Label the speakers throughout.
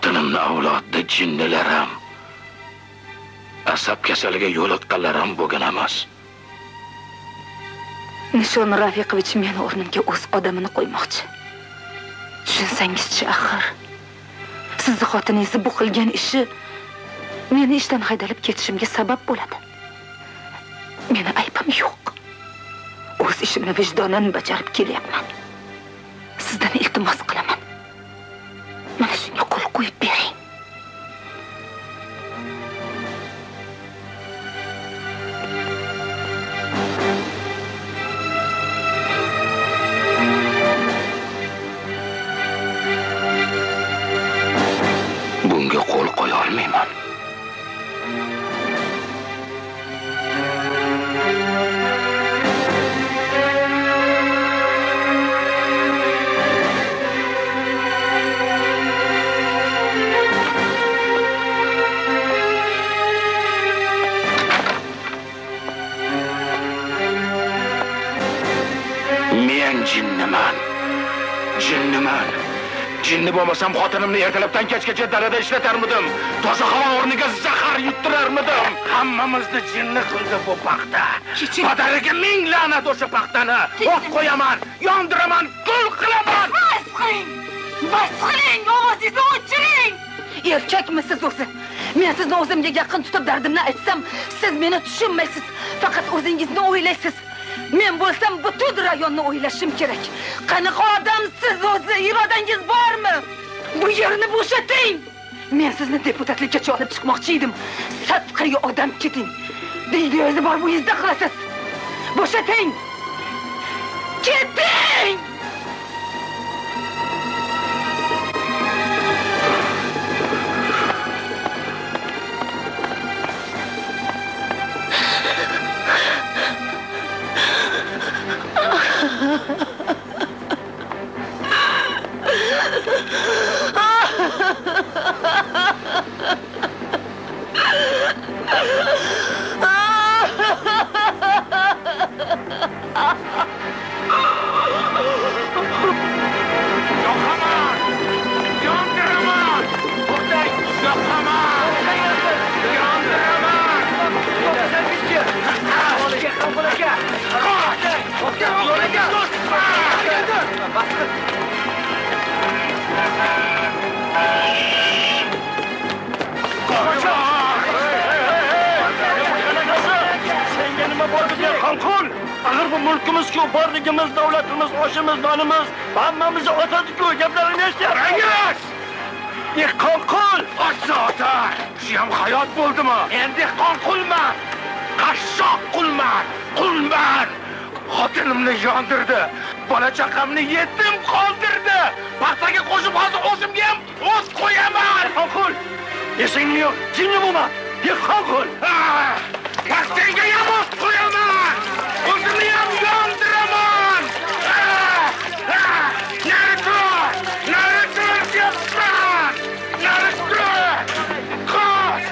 Speaker 1: xotinimni avlodida jinnilar ham, asab kasaliga yo'liqqanlar ham bo'lgan emas.
Speaker 2: Nishon Rafiqovich meni o'rnimga o'z odamini qo'ymoqchi. Tushunsangiz-chi axir. Sizni xotiningiz bu qilgan ishi meni ishdan haydalib ketishimga sabab bo'ladi. Meni aybim yo'q. O'z ishimni vijdonan bajarib kelyapman. Sizdan iltimos qilaman. Mana shunga qo'l qo'yib bering.
Speaker 1: Bunga qo'l qo'ya olmayman. Jinniman. Jinni bo'lmasam xotinimni ertalabdan kechgacha dalada ishlatarmidim. Toza havo o'rniga zahar yuttirarmidim. Hammamizni jinni qildi bu paxta. Padariga ming la'nat o'sha paxtani. O't qo'yaman, yondiraman, kul qilaman.
Speaker 2: Bas qiling, ovozingizni o'chiring. Erkakmisiz o'zi? Men sizni o'zimga yaqin tutib dardimni aytsam, siz meni tushunmaysiz. Faqat o'zingizni o'ylaysiz. Men bo'lsam butun rayonni o'ylashim kerak. Qanaqa odamsiz o'zi? Irodangiz bormi? Bu yerni bo'shating. Men sizni deputatlikka olib chiqmoqchi edim. Satqiy odam keting. Deydi bor bu yuzda qilasiz. Bo'shating. Keting.
Speaker 3: Axir bu mulkimiz-ku, borligimiz, davlatimiz, oshimiz, nonimiz, hammamizni otadi-ku, gaplarini eshityapsiz. Dehqonqul!
Speaker 1: Ota, shu ham hayot bo'ldimi? Men dehqonqulman. Qashshoq qulman. Qulman. Xotinimni yondirdi. Bola chaqamni yetim qoldirdi. Paxtaga qo'shib hozir o'zimga ham o'z qo'yaman.
Speaker 3: Dehqonqul! Esingni yo'q, jinni bo'lma. Dehqonqul!
Speaker 1: Paxtaga ham o'z qo'yaman. O'zimni ham yondiraman. Nari deyapsan. Nari qoch.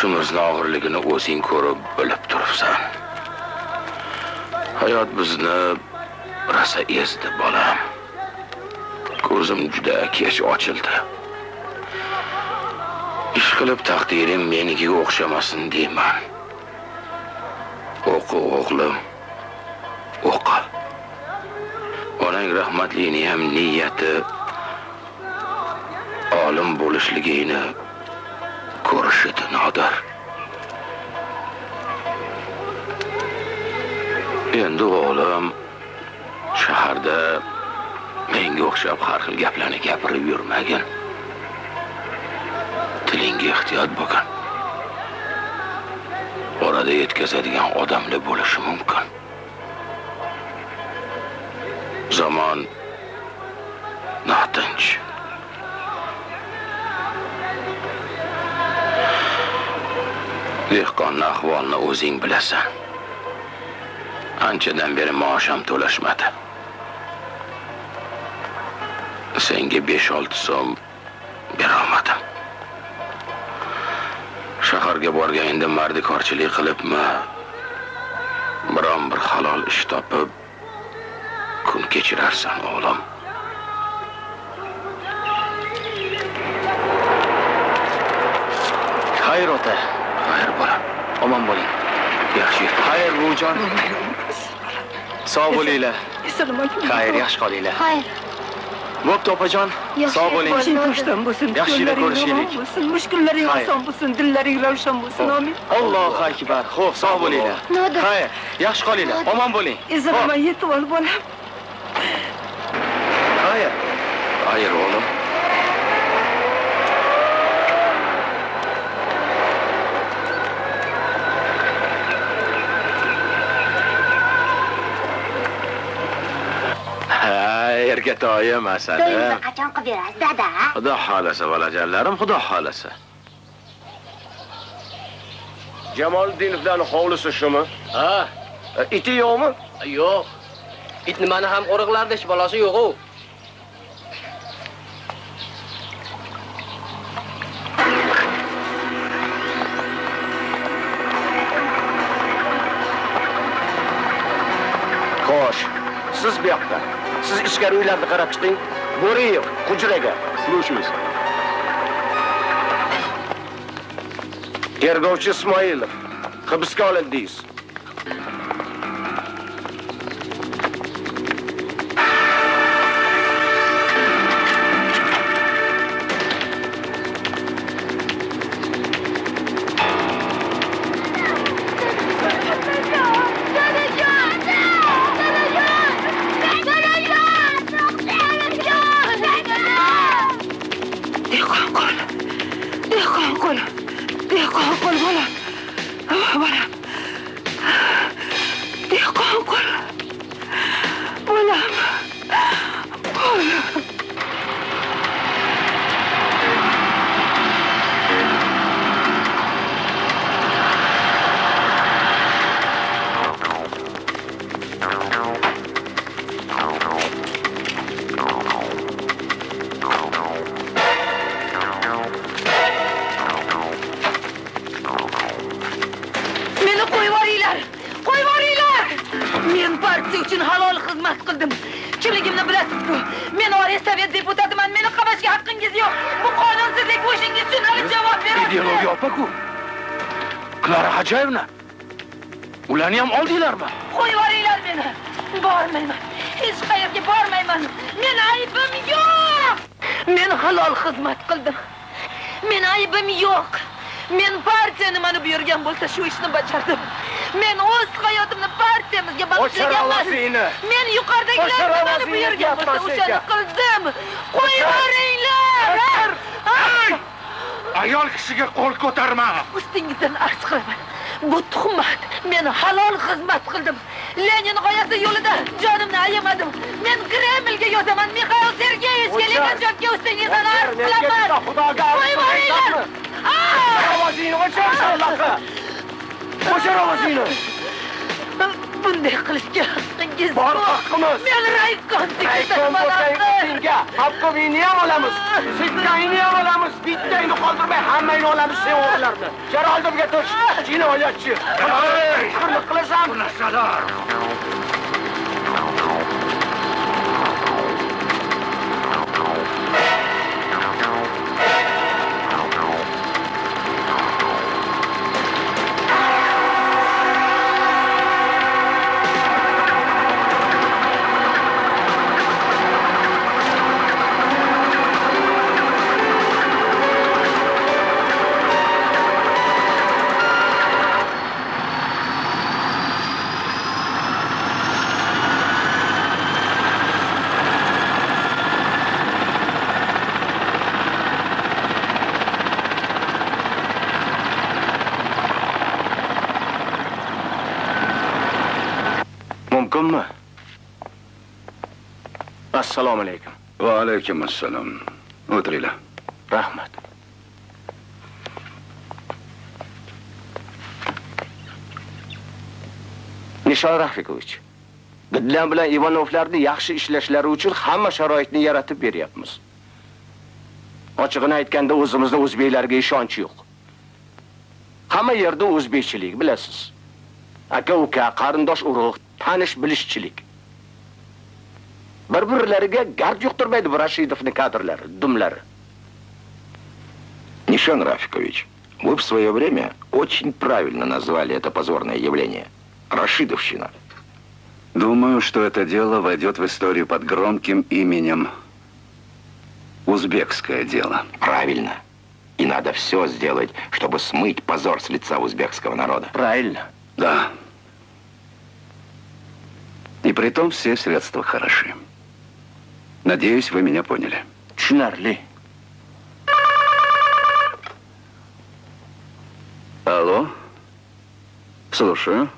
Speaker 1: ishimizning og'irligini o'zing ko'rib bilib turibsan. Hayot bizni rosa ezdi bolam. Ko'zim juda kech ochildi. Ish qilib taqdirim menikiga o'xshamasin deyman. O'qi o'g'lim, o'qi. Onang rahmatlining ham niyati olim bo'lishligini ko'rishidi Nodir. Endi o'g'lim shaharda menga o'xshab har xil gaplarni gapirib yurmagin. Tilingga ehtiyot bo'lgin. Orada yetkazadigan odamlar bo'lishi mumkin. Zamon notinch. Dehqonning ahvolini o'zing bilasan. Anchadan beri maoshim to'lashmadi. Senga 5-6 so'm berolmadim. Shaharga borganingda mardikorchilik qilibmi, biron bir halol ish topib kun kechirarsan o'g'lim.
Speaker 3: Xayr ota.
Speaker 1: Xayr bolam.
Speaker 3: Omon bo'ling.
Speaker 1: Yaxshi.
Speaker 3: Xayr buvijon. Sog' bo'linglar.
Speaker 2: Assalomu alaykum.
Speaker 3: Xayr, yaxshi qolinglar.
Speaker 2: Xayr.
Speaker 3: Bo'pti opajon. Sog' bo'ling.
Speaker 2: Boshdan bo'lsin.
Speaker 3: Yaxshilab ko'rishaylik.
Speaker 2: Mushkullaring oson bo'lsin, dillaring ravshan bo'lsin. Amin.
Speaker 3: Allohu akbar. Xo'p, sog' bo'linglar. Xayr, yaxshi qolinglar. Omon bo'ling.
Speaker 2: Izraman yetib ol bolam.
Speaker 3: Xayr.
Speaker 1: Xayr o'g'lim. Erkatoyim asali.
Speaker 4: To'yimizni qachon qilib berasiz, dada?
Speaker 1: Xudo xolasa bolajonlarim, xudo xolasa.
Speaker 5: Jamoldinovlarning hovlisi shumi?
Speaker 6: Ha,
Speaker 5: Iti yo'qmi?
Speaker 6: yo'q. It nimani ham qo'riqlarda ish bolasi yo'q-ku.
Speaker 5: Xo'sh, siz bu yoqda. Siz ichkari uylarni qarab chiqing. Bo'riyev, hujraga.
Speaker 1: Слушаюсь.
Speaker 5: Tergovchi Ismoilov, hibsga olindingiz.
Speaker 1: Ularni ham oldinglarmi?
Speaker 2: Qo'yib yuboringlar meni. Bormayman. Hech qayerga bormayman. Meni aybim yo'q. Men halol xizmat qildim. Men aybim yo'q. Men partiya nimani buyurgan bo'lsa shu ishni bajardim. Men o'z hayotimni partiyamizga bag'ishlaganman. Men yuqoridagilar nimani buyurgan bo'lsa o'shani qildim. Qo'yib yuboringlar.
Speaker 1: Ayol kishiga qo'l ko'tarma.
Speaker 2: Ustingizdan arz qilaman. Bu tuhmat. Men halol xizmat qildim. Lenin g'oyasi yo'lida jonimni ayamadim. Men Kremlga yozaman. Mikhail Sergeyevga Leninjovga ustingizdan arz qilaman.
Speaker 5: Xudoga
Speaker 2: qo'yinglar.
Speaker 5: Ovozingni o'chir, sho'rlaqa. O'chir ovozingni.
Speaker 2: bunday qilishga haqqingiz
Speaker 5: Bor haqqimiz.
Speaker 2: Men raykonga
Speaker 5: Raykon bo'lsang senga obkomiyni ham olamiz. Sitkayni ham olamiz. Bittayni qoldirmay hammani olamiz sen o'g'illarni. Jar oldimga tush. Jinoyatchi. Qirliq qilasan.
Speaker 1: Narsalar. Mumkinmi? Assalomu alaykum.
Speaker 7: Va alaykum assalom. O'tiringlar.
Speaker 1: Rahmat.
Speaker 5: Nishon Rafikovich. Gidlan bilan Ivanovlarni yaxshi ishlashlari uchun hamma sharoitni yaratib beryapmiz. Ochig'ini aytganda o'zimizda o'zbeklarga ishonch yo'q. Hamma yerda o'zbekchilik bilasiz. Aka-uka, qarindosh urug', tanish bilishchilik. Bir-birlariga gard yuqtirmaydi bu Rashidovning kadrlari, dumlari.
Speaker 7: Нишан Рафикович, вы в свое время очень правильно назвали это позорное явление. Рашидовщина. Думаю, что это дело войдет в историю под громким именем «Узбекское дело». Правильно. И надо все сделать, чтобы смыть позор с лица узбекского народа.
Speaker 5: Правильно.
Speaker 7: Да. И притом все средства хороши. Надеюсь, вы меня поняли.
Speaker 5: Tushunarli.
Speaker 7: Алло. Слушаю.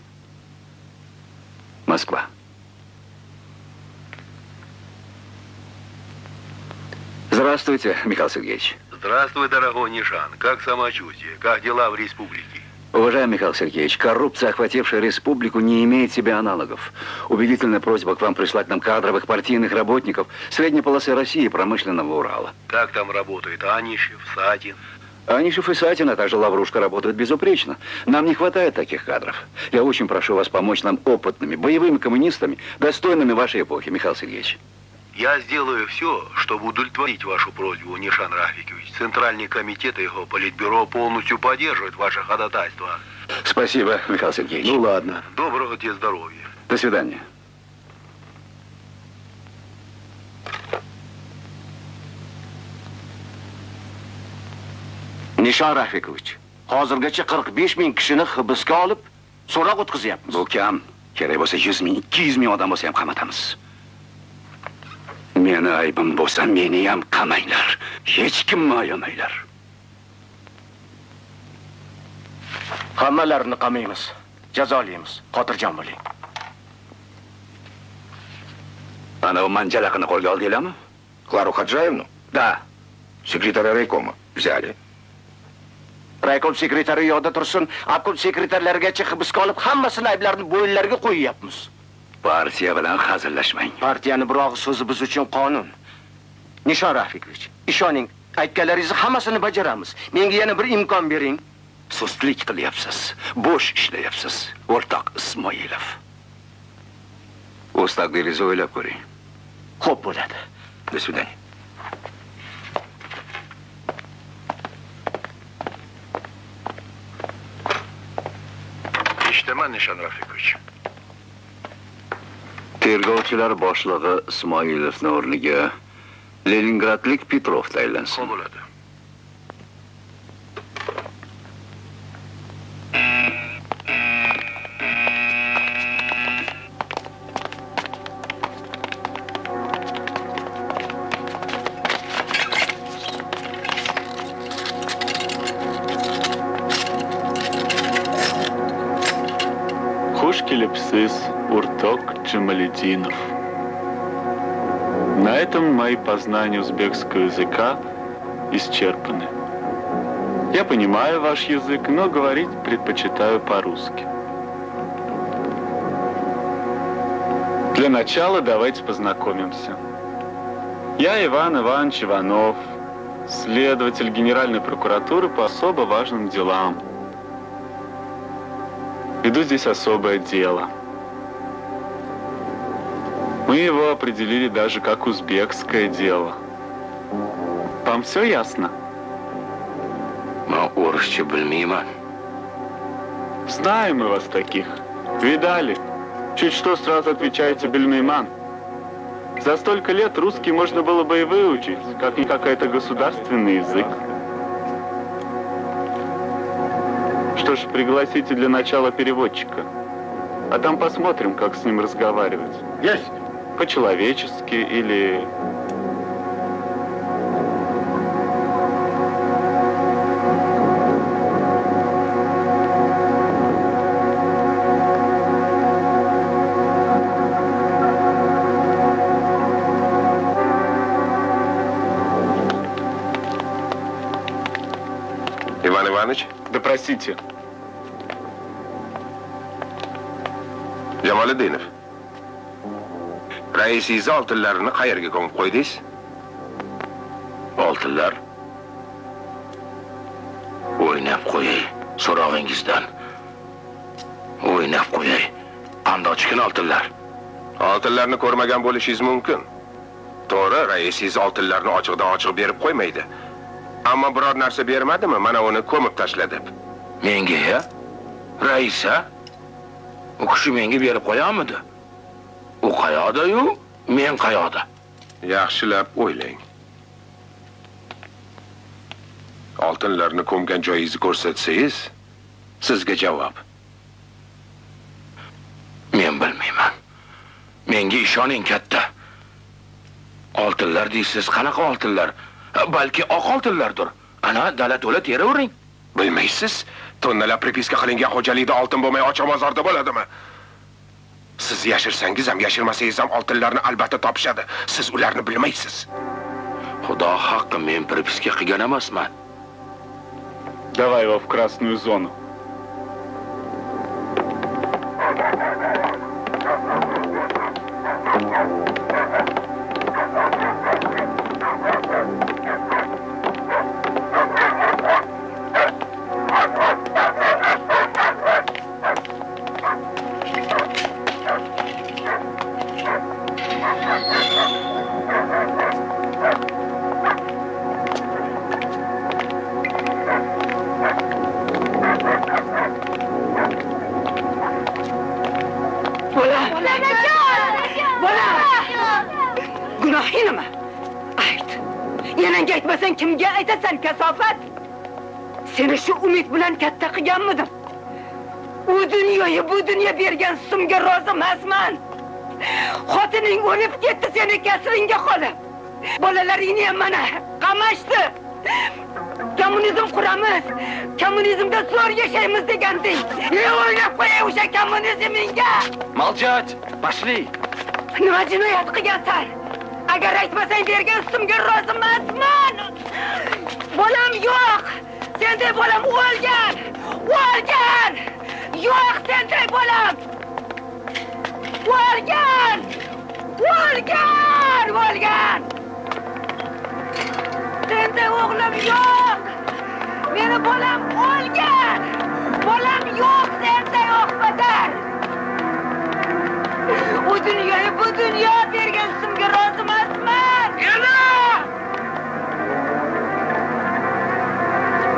Speaker 7: Москва. Здравствуйте, Михаил Сергеевич.
Speaker 8: Здравствуй, дорогой Нишан. Как самочувствие? Как дела в республике?
Speaker 7: Уважаемый Михаил Сергеевич, коррупция, охватившая республику, не имеет себе аналогов. Убедительная просьба к вам прислать нам кадровых партийных работников средней полосы России и промышленного Урала.
Speaker 8: Как там работает Анишев, Сатин?
Speaker 7: Анишев и Сатин, а также Лаврушка работают безупречно. Нам не хватает таких кадров. Я очень прошу вас помочь нам опытными, боевыми коммунистами, достойными вашей эпохи, Михаил Сергеевич.
Speaker 8: Я сделаю все, чтобы удовлетворить вашу просьбу, Нишан Рафикович. Центральный комитет и его политбюро полностью поддерживают ваше ходатайство.
Speaker 7: Спасибо, Михаил Сергеевич.
Speaker 8: Ну ладно. Доброго тебе здоровья.
Speaker 7: До свидания.
Speaker 5: Nishon Rafikovich, hozirgacha 45 ming kishini hibsga olib, so'roq o'tkazyapmiz.
Speaker 7: Bu kam. Kerak bo'lsa 100 ming, 200 ming odam bo'lsa ham qamatamiz. Meni aybim bo'lsa, meni ham qamanglar. Hech kimni ayamanglar.
Speaker 5: Hammalarini qamaymiz, jazolaymiz. Xotirjam bo'ling.
Speaker 7: Ana bu manjalaqini qo'lga oldinglarmi?
Speaker 8: Клару Хаджаевну?
Speaker 7: Да.
Speaker 8: Секретаря райкома. Взяли.
Speaker 5: Raykom sekretari yo'lda tursin, obkom sekretarlarigacha hibsga olib, hammasini ayblarini bo'yinlariga qo'yyapmiz.
Speaker 7: Partiya bilan hazillashmang.
Speaker 5: Partiyani biroq so'zi biz uchun qonun. Nishon Rafikovich, ishoning, aytganlaringizni hammasini bajaramiz. Menga yana bir imkon bering.
Speaker 7: Sustlik qilyapsiz. Bo'sh ishlayapsiz. O'rtoq Ismoilov. O'z taqdiringizni o'ylab ko'ring.
Speaker 5: Xo'p bo'ladi.
Speaker 7: До свидания.
Speaker 8: Eshitaman, Nishon Rafikovich.
Speaker 7: Tergovchilar boshlig'i Ismoilovning o'rniga Leningradlik Petrov tayinlansin.
Speaker 8: Xo'p bo'ladi.
Speaker 9: Xush kelibsiz, o'rtoq Джамалетдинов. На этом мои познания узбекского языка исчерпаны. Я понимаю ваш язык, но говорить предпочитаю по-русски. Для начала давайте познакомимся. Я Иван Иванович Иванов, следователь Генеральной прокуратуры по особо важным делам. Веду здесь особое дело. Мы его определили даже как узбекское дело. Вам все ясно?
Speaker 5: Man орысча bilmayman.
Speaker 9: Знаем мы вас таких. Видали? Чуть что сразу отвечаете «бельмейман». За столько лет русский можно было бы и выучить, как-никак это государственный язык. Что ж, пригласите для начала переводчика. А там посмотрим, как с ним разговаривать.
Speaker 1: Есть.
Speaker 9: По-человечески или...
Speaker 10: Иван Иванович?
Speaker 9: Да простите.
Speaker 10: Jamoliddinov. Raisiz oltinlarni qayerga ko'mib qo'ydingiz?
Speaker 5: Oltinlar. O'ynab qo'yay, so'rog'ingizdan. O'ynab qo'yay. Andochkin oltinlar.
Speaker 10: Oltinlarni ko'rmagan bo'lishingiz mumkin. To'g'ri, raisiz oltinlarni ochiqdan ochiq berib qo'ymaydi. Ammo biror narsa bermadimi? Mana uni ko'mib tashladi.
Speaker 5: Menga ya? Raisa? U kishi menga berib qo'yamidi? U qayoqda-yu, men qayoqda?
Speaker 10: Yaxshilab o'ylang. Oltinlarni ko'mgan joyingizni ko'rsatsangiz, sizga javob.
Speaker 5: Men bilmayman. Menga ishoning katta. Oltinlar deysiz, qanaqa oltinlar? Balki oq oltinlardir. Ana dala to'la teravering.
Speaker 10: Bilmaysiz? Tonnalab pripiska qilingan xo'jalikda oltin bo'lmay ochiq bozorda bo'ladimi? Siz yashirsangiz ham, yashirmasangiz ham oltinlarni albatta topishadi. Siz ularni bilmaysiz.
Speaker 5: Xudo haqqi, men pripiska qilgan emasman.
Speaker 9: Давай его в красную зону.
Speaker 2: Gunohinimi? Ayt. Yananga aytmasang kimga aytasan, kasofat? Seni shu umid bilan katta qilganmidim? U dunyoga, bu dunyo bergan sumga rozi emasman. Xotining o'lib ketdi seni kasringga qolib. Bolalaringni ham mana qamashdi. Kommunizm quramiz. Kommunizmda zo'r yashaymiz deganding. O'ylab qo'y o'sha kommunizmingga.
Speaker 5: Молчать! Пошли!
Speaker 2: Nima jinoyat qilgansan? Agar aytmasang bergan ustimga rozi emasman. Bolam yo'q. Senday bolam o'lgan. O'lgan. Yo'q senday bolam. O'lgan. O'lgan. O'lgan. Senday o'g'lim yo'q. Meni bolam o'lgan. Bolam yo'q senday o'qmadar. U dunyoga, bu dunyo bergan ustimga rozi emasman. Yana!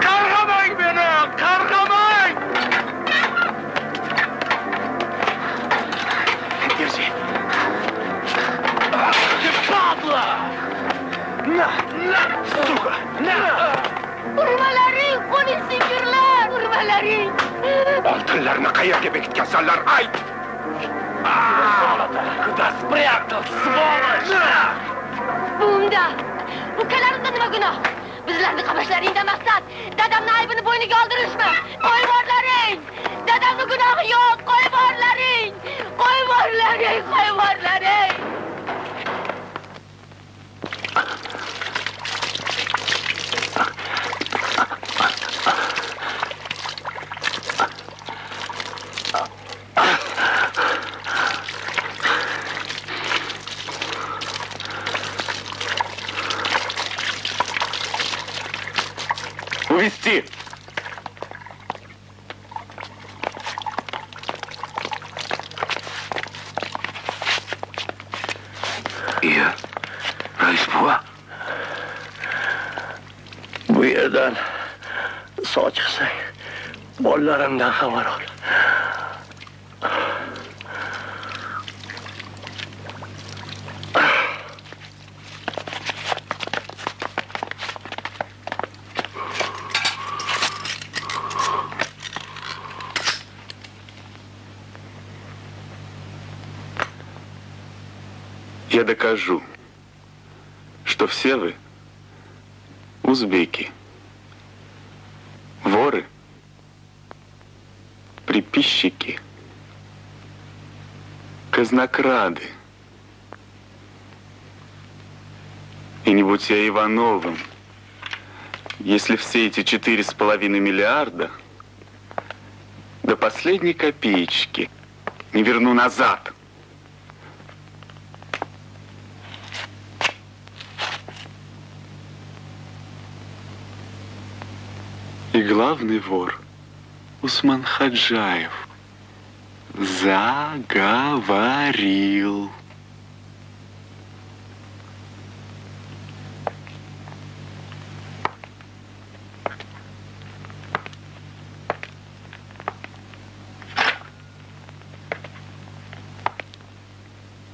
Speaker 1: Qarg'amang meni, qarg'amang!
Speaker 5: Держи.
Speaker 1: Падла! На, сука, на!
Speaker 2: Urmalaring, qo'ning singirlar, urmalaring.
Speaker 10: Oltinlarni qayerga bekitgansanlar? Ayt!
Speaker 1: Куда спрятал, сволочь?
Speaker 2: Bunda, ukalarimda nima gunoh? Bizlarni qamashlaringda maqsad dadamni aybini bo'yniga oldirishmi? Qo'yvorlaring! Dadamni gunohi yo'q, qo'yvorlaring! Qo'yvorlaring, qo'yvorlaring!
Speaker 9: Увести!
Speaker 1: Iya, Rais buva. Bu yerdan sog' chiqsang, bolalarimdan xabar ol.
Speaker 9: Я докажу, что все вы узбеки, воры, приписчики, казнокрады. И не будь я Ивановым, если все эти 4,5 миллиарда до последней копеечки не верну назад. И главный вор Усман Хаджаев заговорил.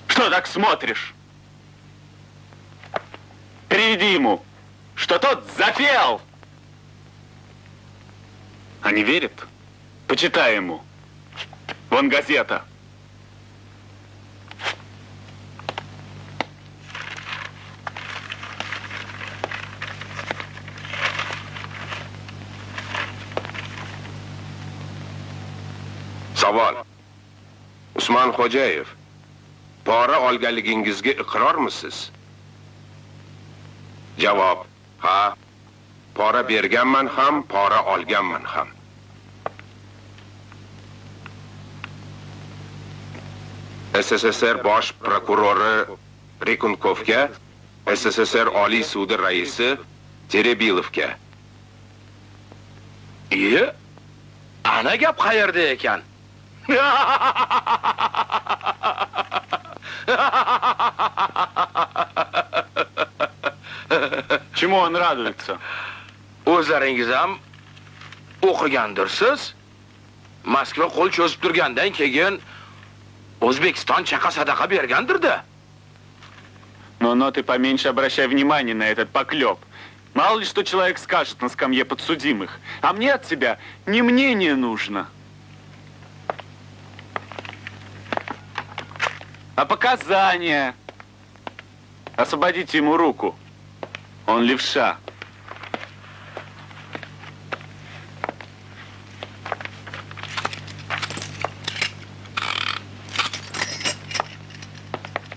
Speaker 9: Что так смотришь? Переведи ему, что тот запел. А не верит? Почитай ему. Вон газета.
Speaker 10: Savol. Usmon Xo'jayev, pora olganligingizga iqrormisiz? Javob: ha. Pora berganman ham, pora olganman ham. SSSR bosh prokurori Rekunkovga, SSSR Oliy sudi raisi Terebilovga.
Speaker 1: Ana gap qayerda ekan?
Speaker 9: Чему он радуется?
Speaker 1: O'zlaringiz ham o'qigandirsiz. Moskva qo'l cho'zib turgandan keyin O'zbekiston chaqa sadaqa bergandir-da.
Speaker 9: Но ты поменьше обращай внимание на этот поклеп. Мало ли что человек скажет на скамье подсудимых. А мне от тебя не мнение нужно, а показания. Освободите ему руку. Он левша.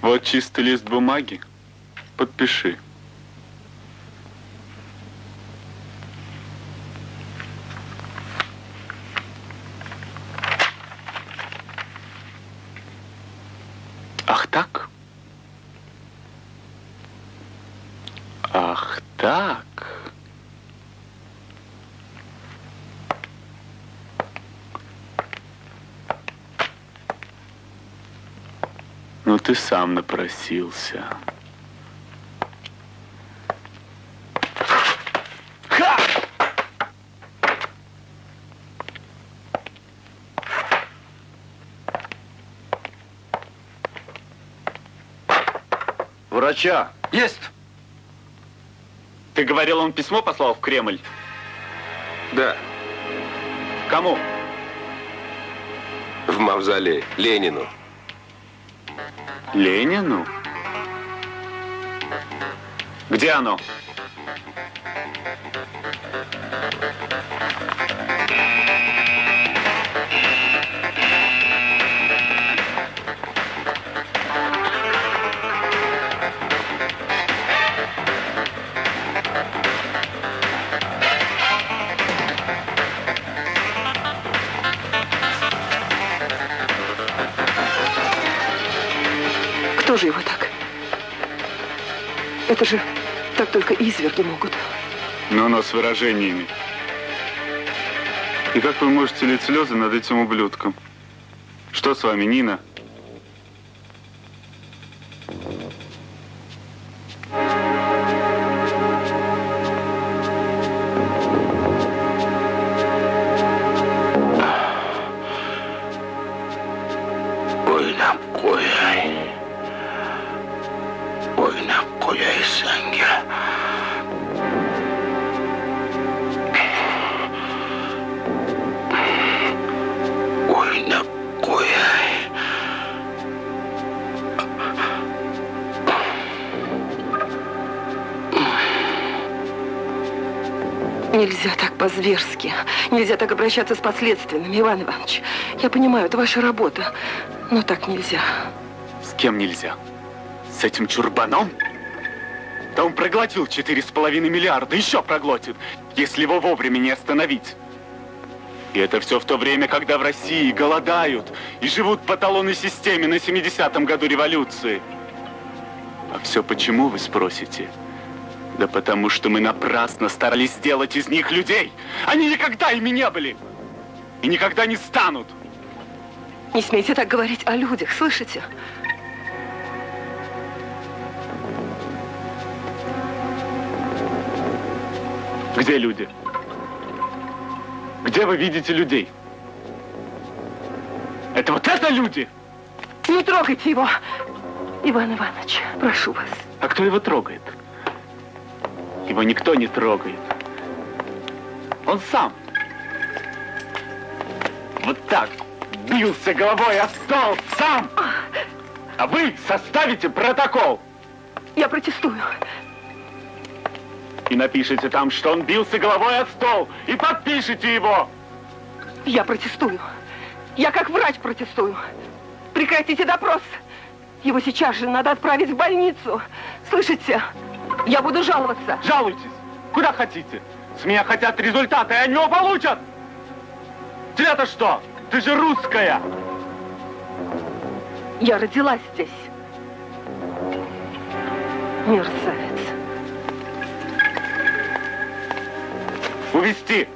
Speaker 9: Вот чистый лист бумаги. Подпиши. Ах так? Ах так? Ну ты сам напросился. Ха!
Speaker 1: Врача. Есть.
Speaker 9: Ты говорил, он письмо послал в Кремль?
Speaker 10: Да.
Speaker 9: Кому?
Speaker 10: В мавзолей. Ленину.
Speaker 9: Ленину? Где оно?
Speaker 2: Кто же его так? Это же так только изверги могут.
Speaker 9: Ну, с выражениями. И как вы можете лить слезы над этим ублюдком? Что с вами, Нина?
Speaker 2: Нельзя так по-зверски. Нельзя так обращаться с последствиями, Иван Иванович. Я понимаю, это ваша работа, но так нельзя.
Speaker 9: С кем нельзя? С этим чурбаном? Да он проглотил 4,5 миллиарда, еще проглотит, если его вовремя не остановить. И это все в то время, когда в России голодают и живут по талонной системе на 70-м году революции. А все почему, вы спросите? Да потому что мы напрасно старались сделать из них людей. Они никогда ими не были. И никогда не станут.
Speaker 2: Не смейте так говорить о людях, слышите?
Speaker 9: Где люди? Где вы видите людей? Это вот это люди?
Speaker 2: Не трогайте его, Иван Иванович, прошу вас.
Speaker 9: А кто его трогает? Его никто не трогает. Он сам. Вот так бился головой о стол сам. А вы составите протокол.
Speaker 2: Я протестую.
Speaker 9: И напишите там, что он бился головой о стол. И подпишите его.
Speaker 2: Я протестую. Я как врач протестую. Прекратите допрос. Его сейчас же надо отправить в больницу. Слышите? Я буду жаловаться.
Speaker 9: Жалуйтесь. Куда хотите. С меня хотят результаты, и они его получат. Тебе-то что? Ты же русская.
Speaker 2: Я родилась здесь. Мерзавец.
Speaker 9: Увести.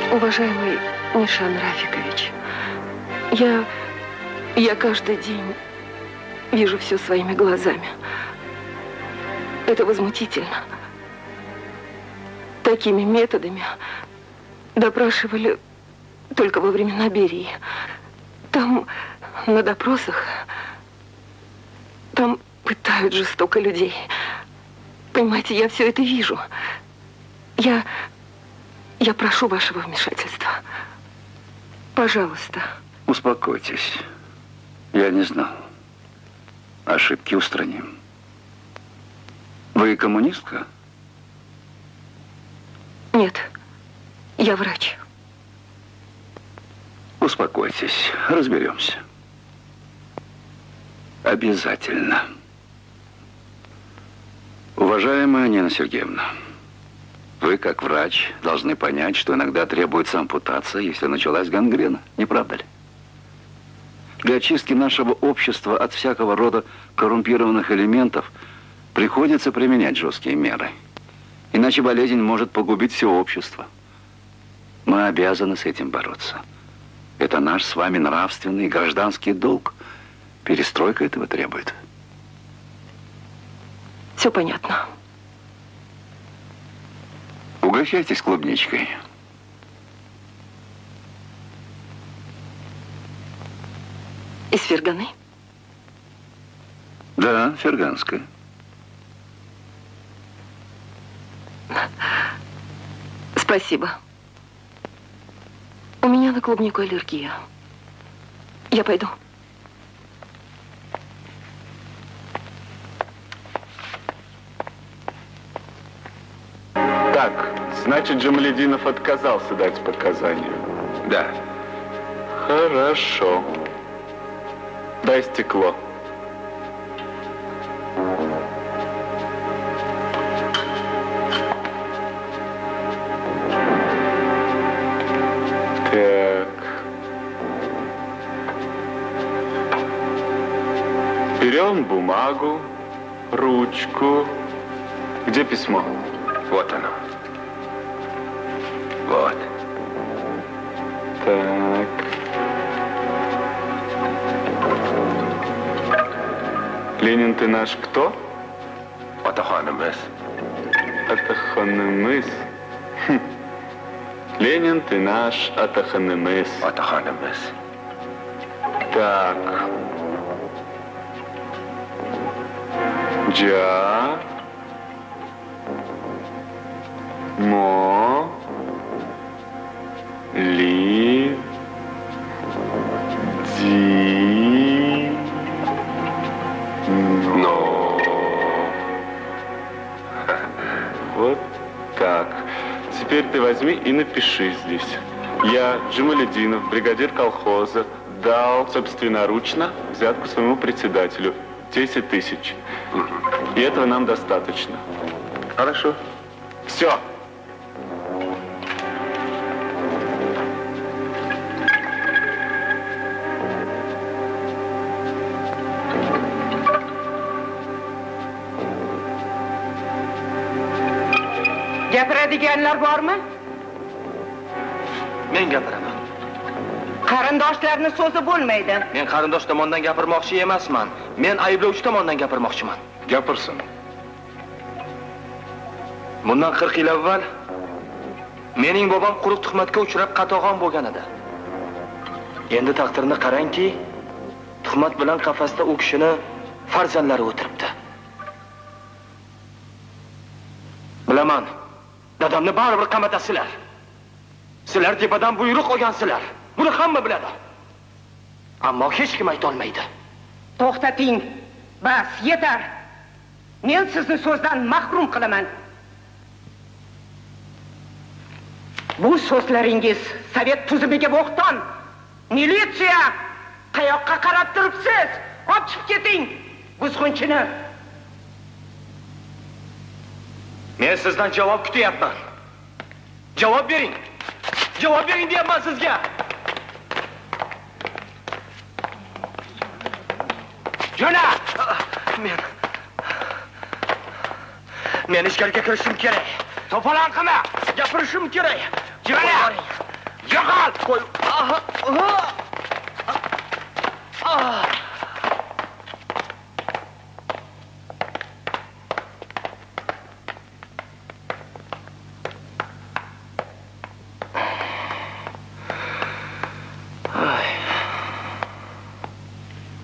Speaker 2: Уважаемый Нишан Рафикович, я каждый день вижу все своими глазами. Это возмутительно. Такими методами допрашивали только во времена Берии. Там на допросах, там пытают жестоко людей. Понимаете, я все это вижу. Я прошу вашего вмешательства. Пожалуйста.
Speaker 7: Успокойтесь. Я не знал. Ошибки устраним. Вы коммунистка?
Speaker 2: Нет, я врач.
Speaker 7: Успокойтесь, разберемся. Обязательно. Уважаемая Нина Сергеевна, вы, как врач, должны понять, что иногда требуется ампутация, если началась гангрена. Не правда ли? Для очистки нашего общества от всякого рода коррумпированных элементов приходится применять жесткие меры. Иначе болезнь может погубить все общество. Мы обязаны с этим бороться. Это наш с вами нравственный и гражданский долг. Перестройка этого требует.
Speaker 2: Все понятно.
Speaker 7: Угощайтесь клубничкой.
Speaker 2: Из Ферганы?
Speaker 7: Да, ферганская.
Speaker 2: Спасибо. У меня на клубнику аллергия. Я пойду.
Speaker 9: Значит, Джамалединов отказался дать показания?
Speaker 10: Да.
Speaker 9: Хорошо. Дай стекло. Так. Берем бумагу, ручку. Где письмо?
Speaker 10: Вот оно. Вот.
Speaker 9: Так. Ленин, ты наш кто?
Speaker 10: Otaxonimiz.
Speaker 9: Otaxonimiz. Ленин, ты наш Otaxonimiz.
Speaker 10: Otaxonimiz.
Speaker 9: Так. Ja. Мо. Ли. Ди.
Speaker 10: Но.
Speaker 9: Вот так. Теперь ты возьми и напиши здесь. Я, Джамалединов, бригадир колхоза, дал собственноручно взятку своему председателю. 10 тысяч. И этого нам достаточно.
Speaker 10: Хорошо.
Speaker 9: Все.
Speaker 2: Gapiradiganlar bormi?
Speaker 6: Men gapiraman.
Speaker 2: Qarindoshlarning so'zi bo'lmaydi.
Speaker 6: Men qarindosh tomonidan gapirmoqchi emasman. Men ayblovchi tomonidan gapirmoqchiman.
Speaker 10: Gapirsin.
Speaker 6: Bundan 40 yil avval mening bobom quruq tuhmatga uchrab qatag'on bo'lgan edi. Endi taqdirni qarangki, tuhmat bilan qafasda u kishini farzandlari o'tiribdi. Bilaman, dadamni baribir qamatasizlar. Sizlar tepadan buyruq olgansizlar. Buni hamma biladi. Ammo hech kim ayta olmaydi.
Speaker 2: To'xtating. Bas, yetar. Men sizni so'zdan mahrum qilaman. Bu so'zlaringiz Sovet tuzumiga bo'xton. Militsiya, qayoqqa qarab turibsiz? Ochib keting. Buzg'unchini.
Speaker 6: Men sizdan javob kutyapman. Javob bering. Javob bering deyapman sizga. Jo'na! Men ichkariga kirishim kerak. To'polon qilma. Gapirishim kerak. Jo'na! Yo'qol. Qo'y.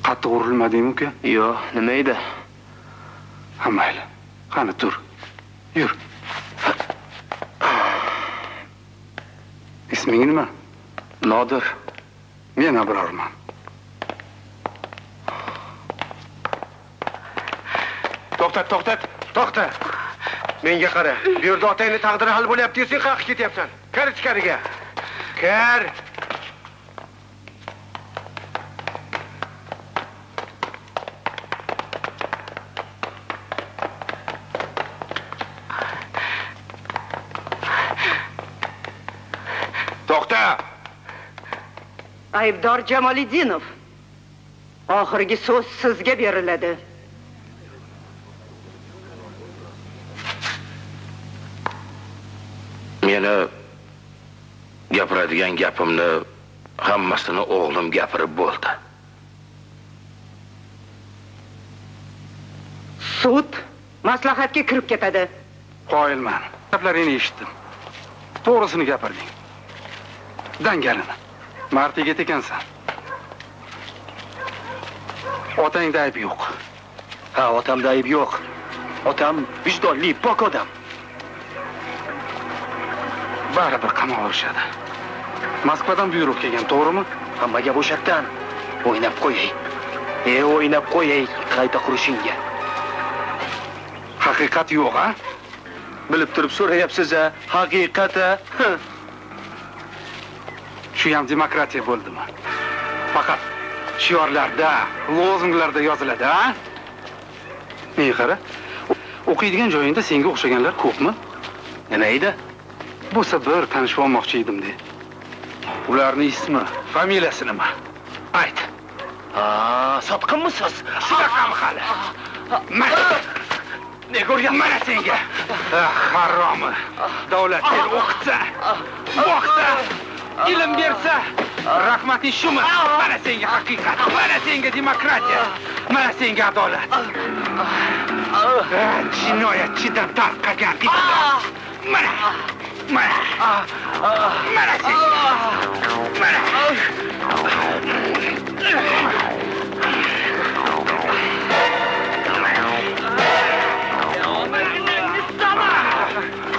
Speaker 3: Qattiq urilmadingmi uka?
Speaker 6: Yo'q, nima edi?
Speaker 3: Ha, mayli. Qani tur. Yur. Isming nima?
Speaker 6: Nodir.
Speaker 3: Men Abrorman.
Speaker 1: To'xta. Menga qara. Bu yerda otangning taqdiri hal bo'lyapti, sen qayerga ketyapsan? Kir ichkariga. Kir. To'xta.
Speaker 2: Aybdor Jamoliddinov. Oxirgi so'z sizga beriladi.
Speaker 1: Meni gapiradigan gapimni hammasini o'g'lim gapirib bo'ldi.
Speaker 2: Sud maslahatga kirib ketadi.
Speaker 3: Qoyilman. Gaplaringni eshitdim. To'g'risini gapirding. Dangalini. Mard yigit ekansan. Otangda ayb yo'q.
Speaker 6: Ha, otamda ayb yo'q. Otam vijdonli, pok odam.
Speaker 3: Baribir qamab olishadi. Moskvadan buyruq kelgan, to'g'rimi?
Speaker 6: Hamma gap o'shatdan. O'ynab qo'yay. O'ynab qo'yay qayta qurishingga.
Speaker 3: Haqiqat yo'q, ha?
Speaker 6: Bilib turib so'rayapsiz-a, haqiqat-a?
Speaker 1: Shu ham demokratiya bo'ldimi? Faqat shiorlarda, lozunglarda yoziladi, ha? Menga qara. O'qiydigan joyingda senga o'xshaganlar ko'pmi?
Speaker 6: Nima edi?
Speaker 1: Bo'lsa bir tanishib olmoqchi edim-de. Ularning ismi, familiyasi nima? Ayt.
Speaker 6: Sotqinmisiz?
Speaker 1: Shunaqami hali? Mana. Ne ko'rgan mana senga? Haromi. Davlat seni o'qitsa, boqsa, ilm bersa, rahmating shumi? Mana senga haqiqat, mana senga demokratiya, mana senga adolat. Jinoyatchidan tarqagan iqtidor. Mana senga. Mana.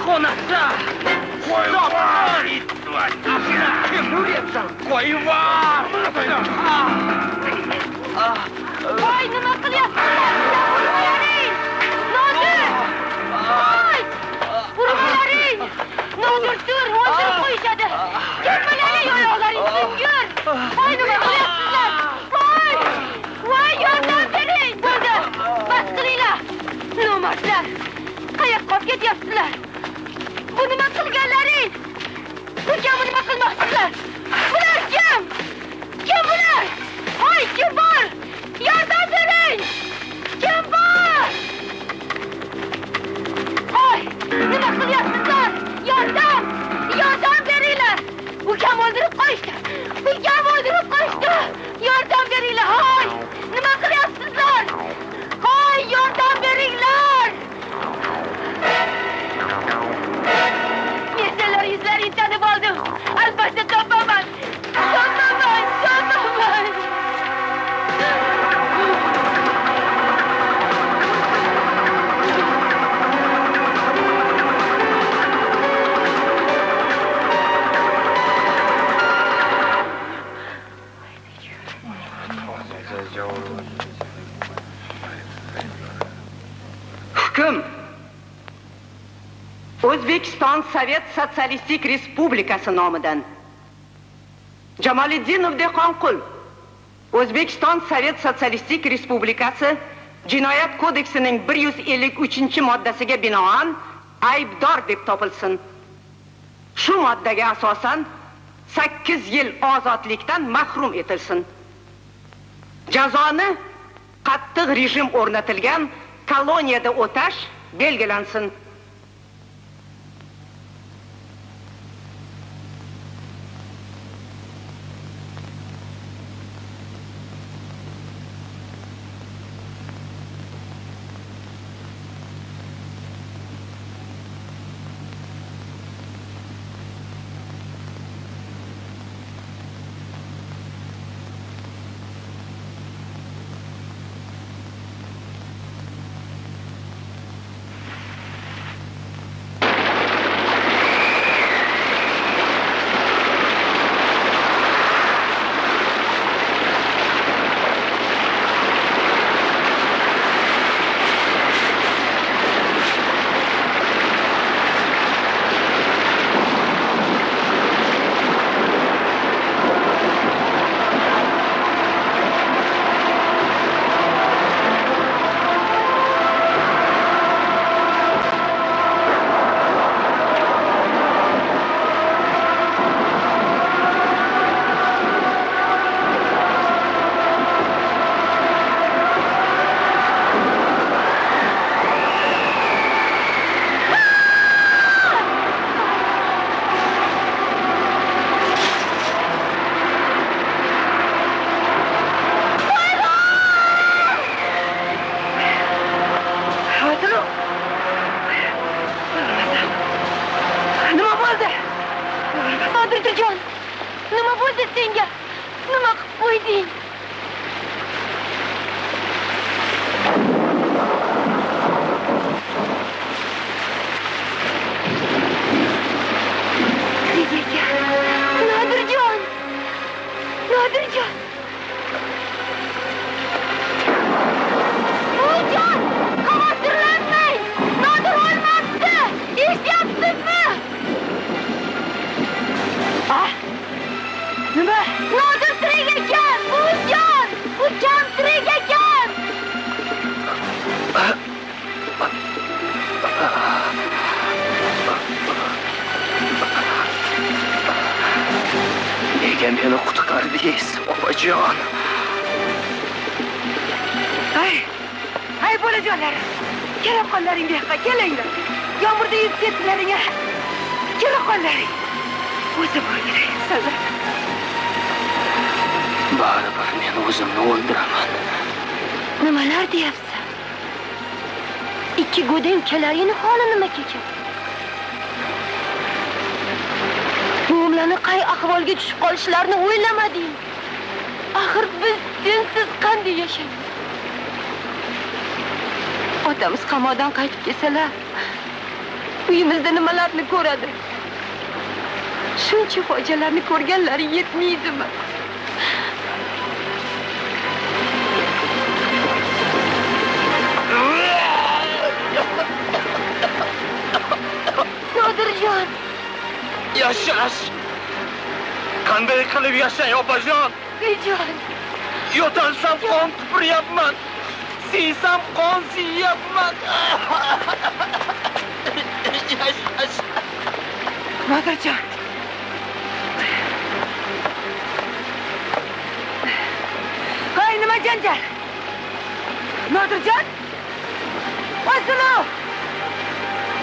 Speaker 6: Xonasi. Qo'yvar. Kim bo'lyapsan? Qo'yvar.
Speaker 2: Voy, nima qilyapsizlar? Nodir! Voy! Urug'laring! Nodir tur, o'ldirib qo'yishadi. Kelmalar, oyoqlaring singur. Voy, nima qilyapsizlar? Voy, yordam bering. Bo'ldi. Bas qilinglar. Nomardlar. Qayoqqa olib ketyapsizlar? Bu nima qilganlaring? Ukam nima qilmoqsizlar? Bular kim? Kim bular? Voy, kim bor? Yordam bering! Kim bor? Voy, nima qilyapsizlar? Yordam beringlar! Ukam o'ldirib qo'yishdi! Yordam beringlar! Voy, nima qilyapsizlar? Voy, yordam beringlar! Men yuzlaringni tanib oldim. Albatta topaman.
Speaker 11: Hukm. O'zbekiston Sovet Sotsialistik Respublikasi nomidan Jamoliddinov Dehqonqul O'zbekiston Sovet Sotsialistik Respublikasi Jinoyat kodeksining 153-moddasiga binoan aybdor deb topilsin. Shu moddaga asosan 8 yil ozodlikdan mahrum etilsin. Jazoni qattiq rejim o'rnatilgan koloniyada o'tash belgilansin.
Speaker 2: bolajonlarim. Kelaqonlaring buyoqqa kelinglar. Yomg'irda yuz ketdilaring. Kelaqonlaring. O'zim o'ldiray, sizlar.
Speaker 5: Baribir men o'zimni o'ldiraman.
Speaker 2: Nimalar deyapsan? Ikki go'da ukalaringning holi nima kekin? Buvimlarni qay ahvolga tushib qolishlarini o'ylamading. Axir biz sensiz qanday yashaymiz? Otamiz qamoqdan qaytib kelsalar, uyimizda nimalarni ko'radi? Shuncha fojialarni ko'rganlari yetmaydimi? Nodirjon!
Speaker 6: Yashash! Qanday qilib yashay, opajon?
Speaker 2: Bejon!
Speaker 6: Yo'talsam qon tupuryapman. Siysam qon siyyapman. Yashash!
Speaker 2: Nodirjon! Hoy, nima janjal? Nodirjon! Osilo!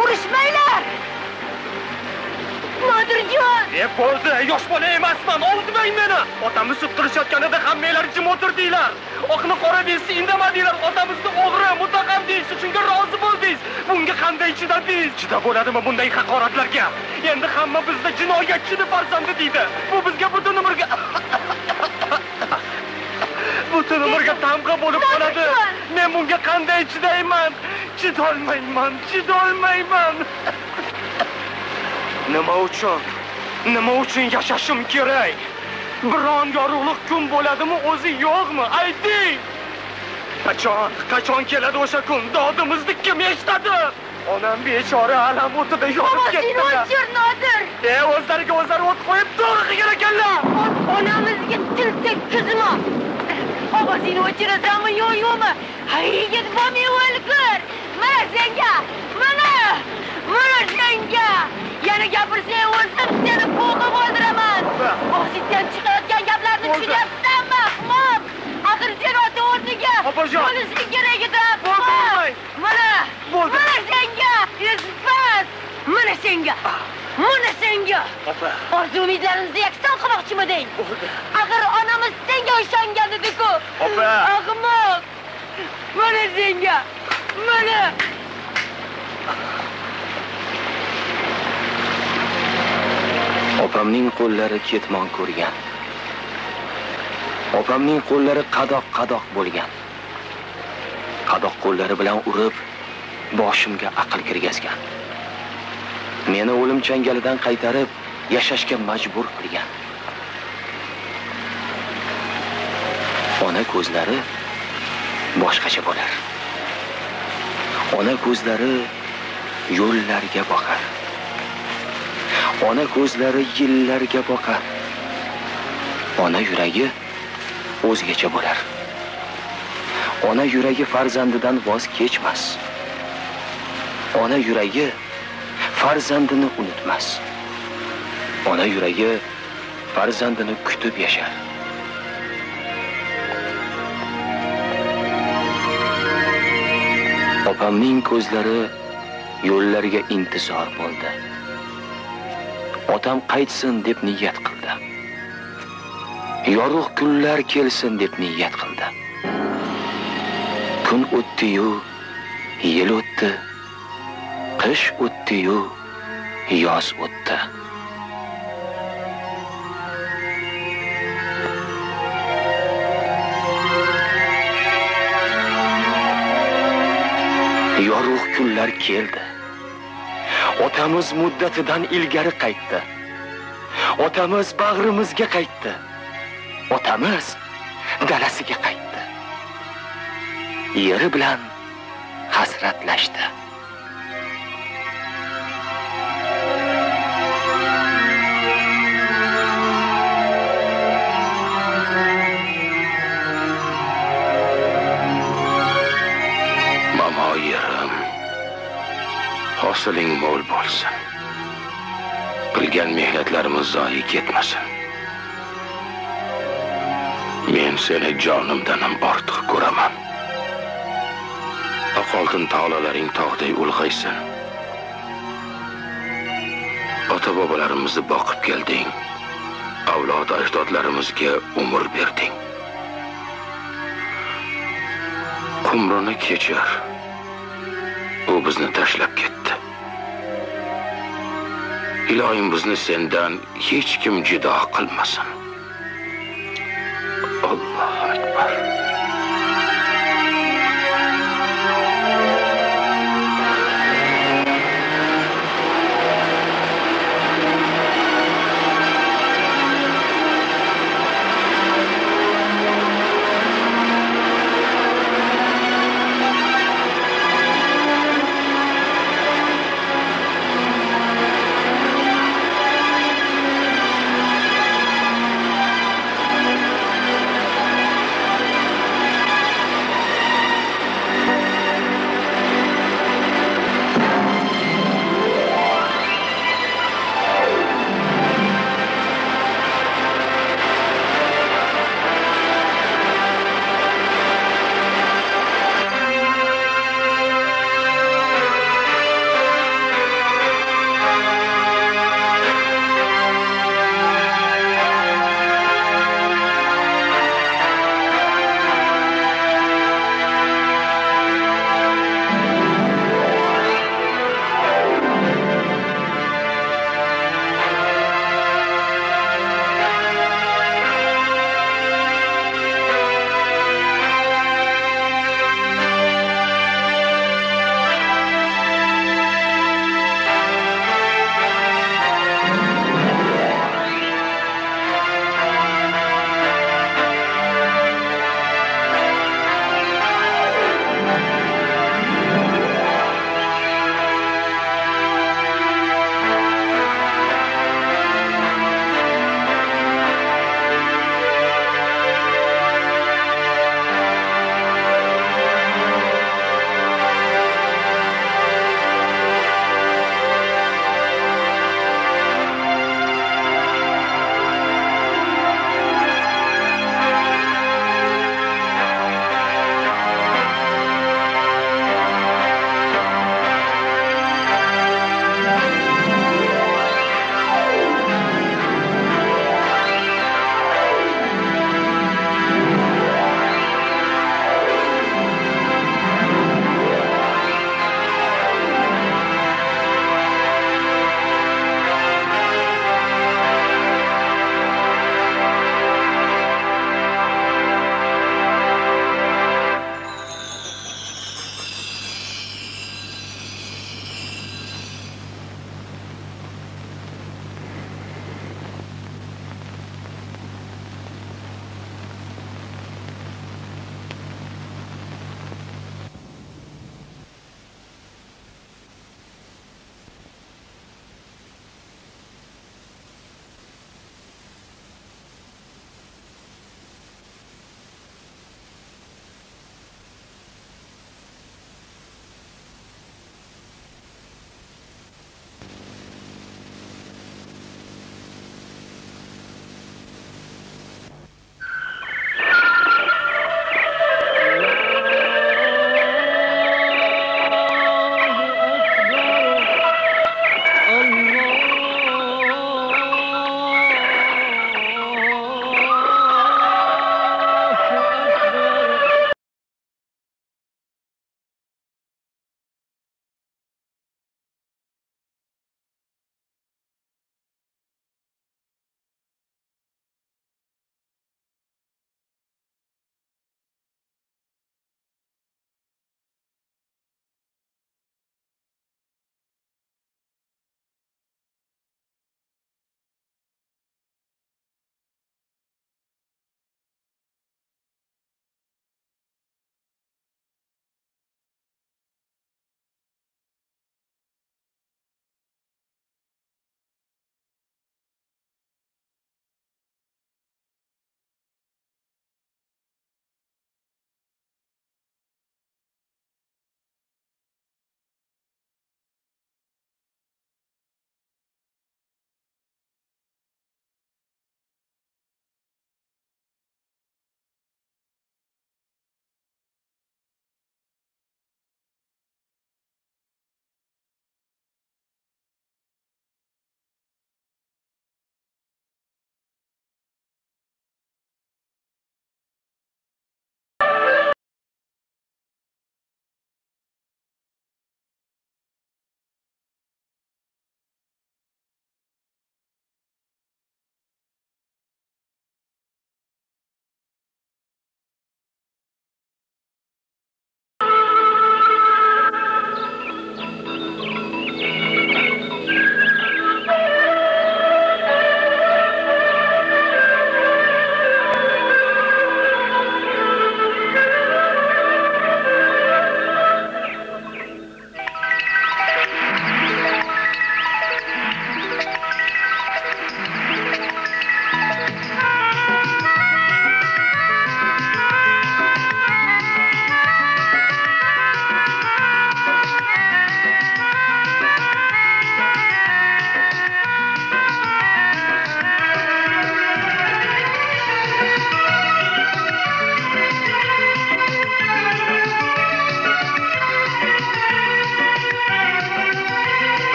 Speaker 2: Urushmanglar! Nodirjon!
Speaker 6: Bo'ldi, yosh bola emasman, oldirmang meni. Otamni sud qilishayotganida hammanglar jim o'tirdinglar. Oqni qora deysiz, indamadinglar. Otamizni o'g'ri, muttaham deysiz, shunga rozi bo'ldingiz. Bunga qanday chidadingiz? Chidab bo'ladimi bunday haqoratlarga? Endi hamma bizda jinoyatchini farzandi deydi. Bu bizga butun umrga butun umrga tamg'a bo'lib qoladi. Men bunga qanday chidayman? Chidolmayman. Nima uchun yashashim kerak? Biron yorug'lik kun bo'ladimi, o'zi yo'qmi? Ayting. Qachon keladi o'sha kun? Dodimizni kim eshitadi? Onam bechora alam o'tida yonib ketdilar.
Speaker 2: O'chir, Nodir.
Speaker 6: O'zlariga o'zlari o't qo'yib to'g'ri qilgan ekanlar.
Speaker 2: Onamizga til tekkizma. Ovozingni o'chirasanmi yo'qmi? Hayyiga bo'lmay o'lgur. Mana senga. Mana senga. Yana gapirsang o'zim seni bo'g'ib o'ldiraman. Og'zingdan chiqayotgan gaplarni tushunyapsanmi? Ahmoq. Axir sen ota o'rniga bo'lishi kerak edi. Mana senga. Ispat. Mana senga. Orzu umidlarimizni yakson qilmoqchimiding? Axir onamiz senga ishongan edi-ku. Ahmoq. Mana senga. Mana.
Speaker 5: Opamning qo'llari ketmon ko'rgan. Opamning qo'llari qadoq bo'lgan. Qadoq qo'llari bilan urib, boshimga aql kirgazgan. Meni o'lim changalidan qaytarib, yashashga majbur qilgan. Ona ko'zlari boshqacha bo'lar. Ona ko'zlari yo'llarga boqar. Ona ko'zlari yillarga boqar. Ona yuragi o'zgacha bo'lar. Ona yuragi farzandidan voz kechmas. Ona yuragi farzandini unutmas. Ona yuragi farzandini kutib yashar. Opamning ko'zlari yo'llariga intizor bo'ldi. Otam qaytsin deb niyat qildi. Yorug' kunlar kelsin deb niyat qildi. Kun o'tdi-yu, yil o'tdi. Qish o'tdi-yu, yoz o'tdi. Yorug' kunlar keldi. Otamiz muddatidan ilgari qaytdi. Otamiz bag'rimizga qaytdi. Otamiz dalasiga qaytdi. Yeri bilan hasratlashdi.
Speaker 10: Mamo yerim, hosiling mo'l bo'lsin. Qilgan mehnatlarimiz zoyi ketmasin. Men seni jonimdan ham ortiq ko'raman. Oq oltin tolalaring tog'day ulg'aysin. Ota-bobolarimizni boqib kelding. Avlod ajdodlarimizga umr berding. Qumroni kechir. U bizni tashlab ketdi. Ilohim bizni sendan hech kim judo qilmasin. Allohu akbar.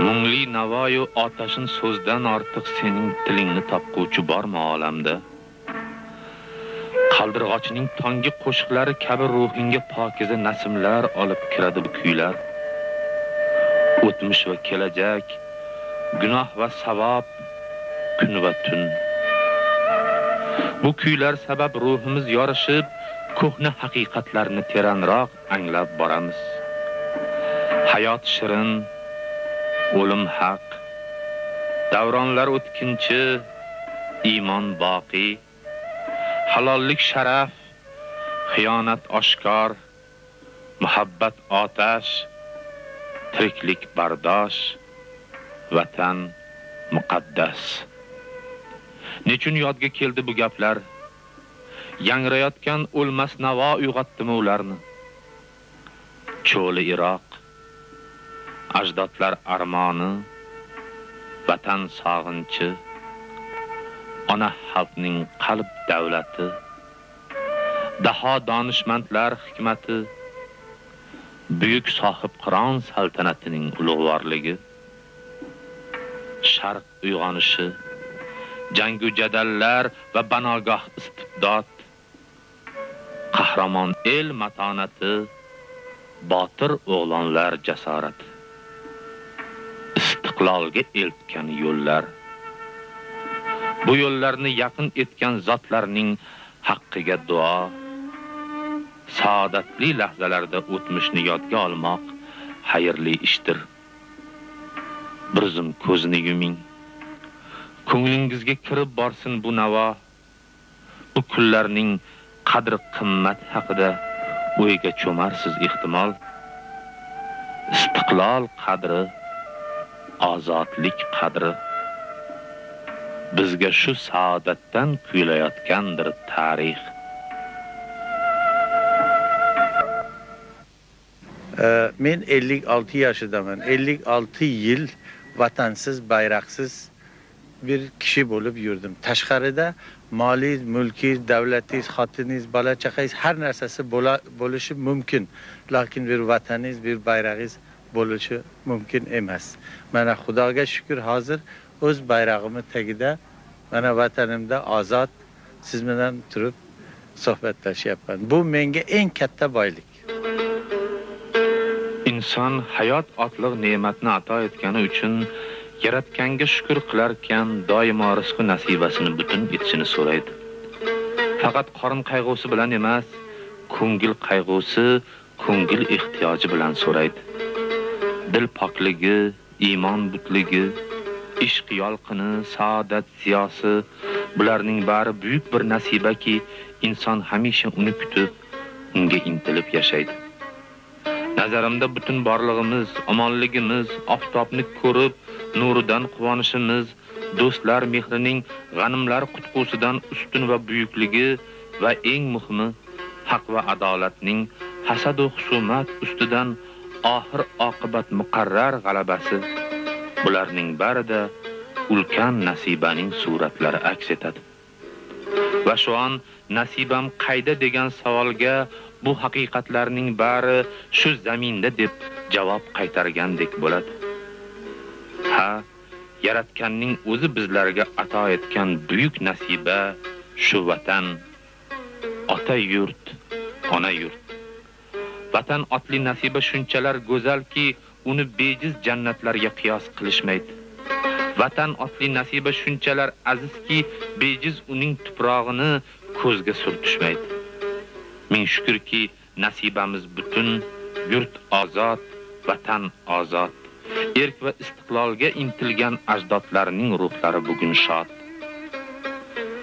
Speaker 12: Mungli navoyu otashin so'zdan ortiq sening tilingni topquvchi bormi olamda? Qaldirg'ochning tongi qo'shiqlari kabi ruhingga pokiza nasimlar olib kiradi bu kuylar. O'tmish va kelajak, gunoh va savob, kun va tun. Bu kuylar sabab ruhimiz yorishib, ko'hna haqiqatlarni teranroq anglab boramiz. Hayot shirin, o'lim haq, davronlar o'tkinchi, iymon boqiy, halollik sharaf, xiyonat oshkor, muhabbat otash, tiriklik bardosh, vatan muqaddas. Nechun yodga keldi bu gaplar? Yangrayotgan o'lmas navo uyg'otdimi ularni? Cho'li Iroq, ajdodlar armoni, vatan sog'inchi, ona xalqning qalb davlati, daho donishmandlar hikmati, buyuk sohib Qiron saltanatining ulug'vorligi, sharq uyg'onishi, jangu jadallar va banogoh istibdod, qahramon el matonati, botir o'g'lonlar jasorati, istiqlolga eltgan yo'llar, bu yo'llarni yaqin etgan zotlarning haqqiga duo, saodatli lahzalarda o'tmishni yodga olmoq xayrli ishdir. Bir zum ko'zni yuming, ko'nglingizga kirib borsin bu navo, bu kunlarning qadri qimmat haqida o'yga cho'marsiz ehtimol. Istiqlol qadri, ozodlik qadri, bizga shu saodatdan kuylayotgandir tarix.
Speaker 13: Men 56 yaşıdaman. 56 yıl vatansiz, bayraksız bir kishi bo'lib yurdim. Tashqarida moli, mulki, davlatingiz, xotiningiz, bola chaqangiz har narsasi bo'lishi mumkin. Lekin bir vataningiz, bir bayrog'ingiz bo'lishi mumkin emas. Mana Xudoga shukr, hozir o'z bayrog'imni tagida, mana vatanimda ozod siz bilan turib suhbatlashyapman. Bu menga eng katta boylik.
Speaker 12: Inson hayot otliq ne'matni ato etgani uchun yaratganga shukr qilarkan, doimo rizqi nasibasini butun etishini so'raydi. Faqat qorin qayg'usi bilan emas, ko'ngil qayg'usi, ko'ngil ehtiyoji bilan so'raydi. Dil pokligi, iymon butligi, ishq yolqini, saodat ziyosi, bularning bari buyuk bir nasibaki, inson hamisha uni kutib, unga intilib yashaydi. Nazarimda butun borlig'imiz, omonligimiz, oftobni ko'rib, nuridan quvonishimiz, do'stlar mehrining g'animlar qutqusidan ustun va buyukligi va eng muhimi haq va adolatning hasad va husumat ustidan oxir oqibat muqarrar g'alabasi. Bularning barida ulkan nasibaning suratlari aks etadi. Va shu on nasibam qayda degan savolga bu haqiqatlarning bari shu zaminda deb javob qaytargandek bo'ladi. Ha, yaratganning o'zi bizlarga ato etgan buyuk nasiba shu vatan, ota yurt, ona yurt. Vatan otli nasiba shunchalar go'zalki, uni bejiz jannatlarga qiyos qilishmaydi. Vatan otli nasiba shunchalar azizki, bejiz uning tuprog'ini ko'zga surtishmaydi. Ming shukrki, nasibamiz butun, yurt ozod, vatan ozod. Erk va istiqlolga intilgan ajdodlarning ruhlari bugun shod.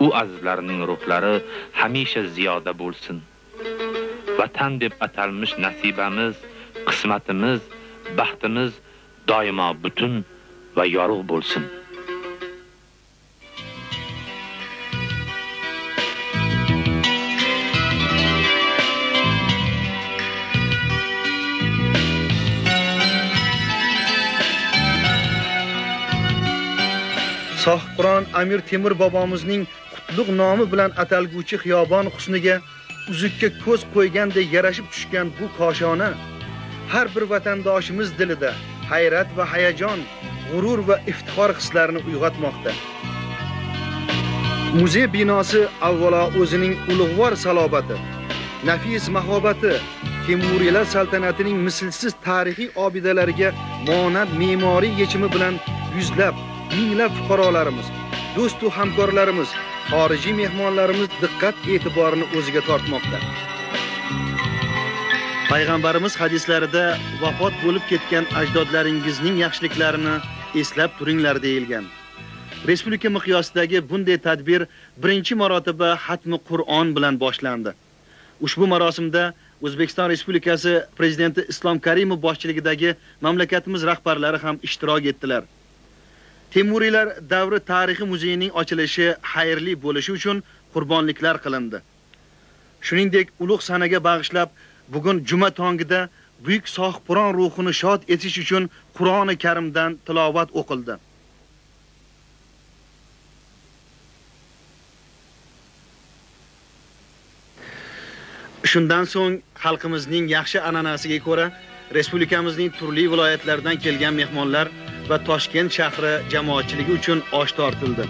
Speaker 12: U azizlarning ruhlari hamisha ziyoda bo'lsin. Vatan deb atalmish nasibamiz, qismatimiz, baxtimiz doimo butun va yorug' bo'lsin.
Speaker 14: Sohibqiron Amir Temur bobomizning qutlug' nomi bilan atalguvchi xiyobon husniga uzukka ko'z qo'ygandek yarashib tushgan bu koshona har bir vatandoshimiz dilida, hayrat va hayajon, g'urur va iftixor hislarini uyg'otmoqda. Muzey binosi avvalo o'zining ulug'vor salobati, nafis mahobati, Temuriylar saltanatining mislsiz tarixiy obidalariga monand me'moriy yechimi bilan yuzlab, minglab fuqarolarimiz, do'st va hamkorlarimiz, xorijiy mehmonlarimiz diqqat e'tiborini o'ziga tortmoqda. Payg'ambarimiz hadislarida vafot bo'lib ketgan ajdodlaringizning yaxshiliklarini eslab turinglar deyilgan. Respublika miqyosidagi bunday tadbir birinchi marotaba xatmi Qur'on bilan boshlandi. Ushbu marosimda O'zbekiston Respublikasi Prezidenti Islom Karimov boshchiligidagi mamlakatimiz rahbarlari ham ishtirok etdilar. Temuriylar davri tarixi muzeyining ochilishi xayrli bo'lishi uchun qurbonliklar qilindi. Shuningdek, ulug' sanaga bag'ishlab bugun juma tongida buyuk sohibqiron ruhini shod etish uchun Qur'oni Karimdan tilovat o'qildi. Shundan so'ng xalqimizning yaxshi an'anasiga ko'ra respublikamizning turli viloyatlaridan kelgan mehmonlar va Toshkent shahri jamoatchiligi uchun osh tortildi.